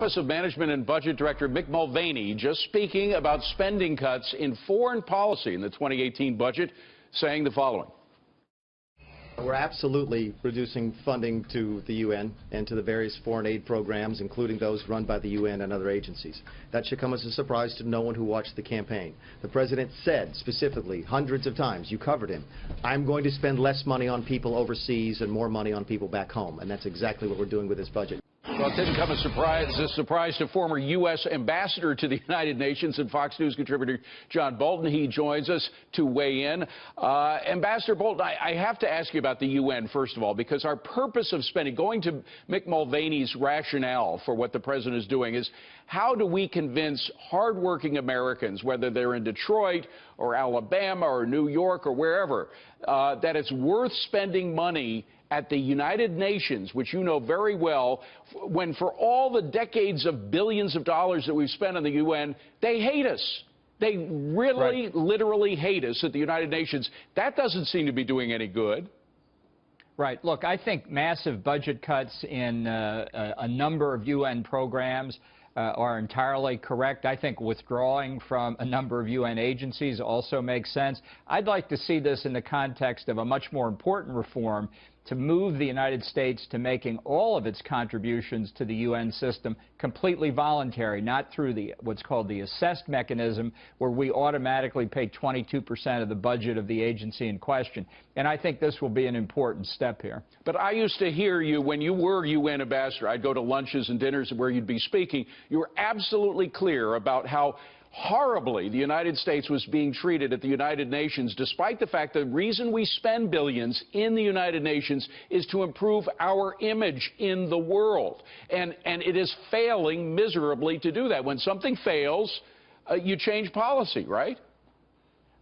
Office of Management and Budget Director Mick Mulvaney just speaking about spending cuts in foreign policy in the 2018 budget, saying the following. We're absolutely reducing funding to the UN and to the various foreign aid programs, including those run by the UN and other agencies. That should come as a surprise to no one who watched the campaign. The President said specifically hundreds of times, you covered him, I'm going to spend less money on people overseas and more money on people back home. And that's exactly what we're doing with this budget. Well, it didn't come as a surprise to former U.S. Ambassador to the United Nations and Fox News contributor John Bolton. He joins us to weigh in. Ambassador Bolton, I have to ask you about the UN, first of all, because our purpose of spending, going to Mick Mulvaney's rationale for what the president is doing is, how do we convince hardworking Americans, whether they're in Detroit or Alabama or New York or wherever, that it's worth spending money at the United Nations, which you know very well, when for all the decades of billions of dollars that we've spent on the UN, they hate us. They really, literally hate us at the United Nations. That doesn't seem to be doing any good. Right. Look, I think massive budget cuts in a number of UN programs are entirely correct. I think withdrawing from a number of UN agencies also makes sense. I'd like to see this in the context of a much more important reform to move the United States to making all of its contributions to the UN system completely voluntary, not through what's called the assessed mechanism, where we automatically pay 22% of the budget of the agency in question. And I think this will be an important step here. But I used to hear you, when you were UN ambassador, I'd go to lunches and dinners where you'd be speaking, you were absolutely clear about how horribly the United States was being treated at the United Nations, despite the fact the reason we spend billions in the United Nations is to improve our image in the world. And it is failing miserably to do that. When something fails, you change policy, right?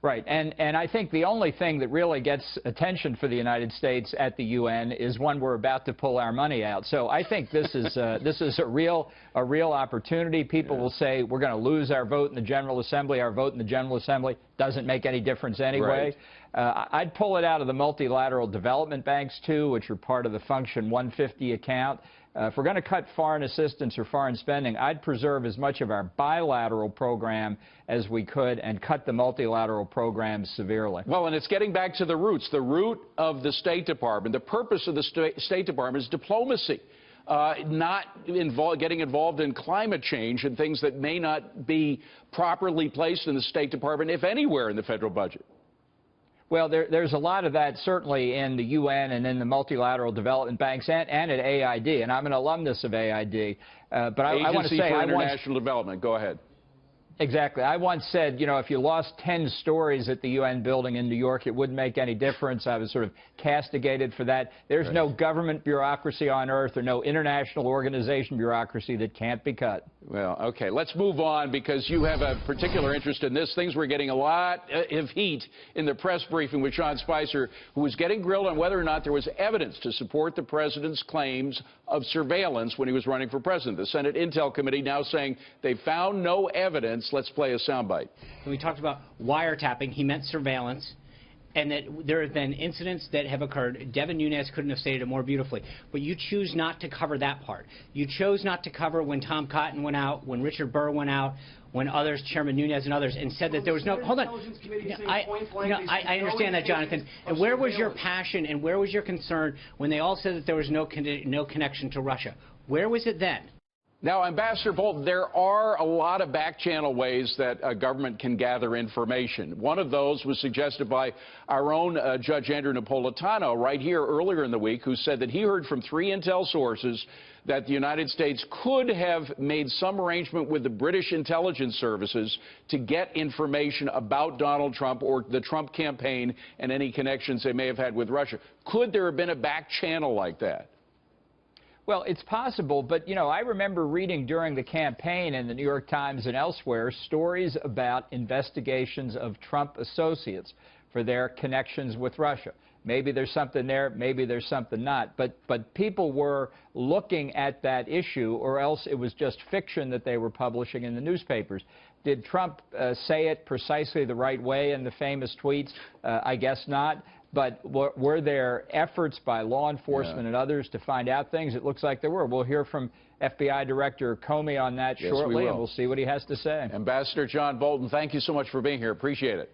Right, and I think the only thing that really gets attention for the United States at the UN is when we're about to pull our money out. So I think this is a real opportunity. People will say we're going to lose our vote in the General Assembly. Our vote in the General Assembly doesn't make any difference anyway. Right. I'd pull it out of the multilateral development banks too, which are part of the Function 150 account. If we're going to cut foreign assistance or foreign spending, I'd preserve as much of our bilateral program as we could and cut the multilateral programs severely. Well, and it's getting back to the roots. The root of the State Department, the purpose of the State Department is diplomacy, not getting involved in climate change and things that may not be properly placed in the State Department, if anywhere, in the federal budget. Well, there's a lot of that certainly in the UN and in the multilateral development banks and at AID, and I'm an alumnus of AID. But I want to say, for International Development. Go ahead. Exactly. I once said, you know, if you lost 10 stories at the UN building in New York, it wouldn't make any difference. I was sort of castigated for that. There's no government bureaucracy on earth or no international organization bureaucracy that can't be cut. Well, okay, let's move on, because you have a particular interest in this. Things were getting a lot of heat in the press briefing with Sean Spicer, who was getting grilled on whether or not there was evidence to support the president's claims of surveillance when he was running for president. The Senate Intel Committee now saying they found no evidence. Let's play a soundbite. When we talked about wiretapping, he meant surveillance, and that there have been incidents that have occurred. Devin Nunes couldn't have stated it more beautifully. But you choose not to cover that part. You chose not to cover when Tom Cotton went out, when Richard Burr went out, when others, Chairman Nunes and others, and said that there was no... Hold on. I understand that, Jonathan. And where was your passion and where was your concern when they all said that there was no connection to Russia? Where was it then? Now, Ambassador Bolton, there are a lot of back-channel ways that a government can gather information. One of those was suggested by our own Judge Andrew Napolitano right here earlier in the week, who said that he heard from 3 intel sources that the United States could have made some arrangement with the British intelligence services to get information about Donald Trump or the Trump campaign and any connections they may have had with Russia. Could there have been a back channel like that? Well, it's possible, but, you know, I remember reading during the campaign in the New York Times and elsewhere stories about investigations of Trump associates for their connections with Russia. Maybe there's something there, maybe there's something not. But people were looking at that issue, or else it was just fiction that they were publishing in the newspapers. Did Trump say it precisely the right way in the famous tweets? I guess not. But were there efforts by law enforcement and others to find out things? It looks like there were. We'll hear from FBI Director Comey on that shortly, and we'll see what he has to say. Ambassador John Bolton, thank you so much for being here. Appreciate it.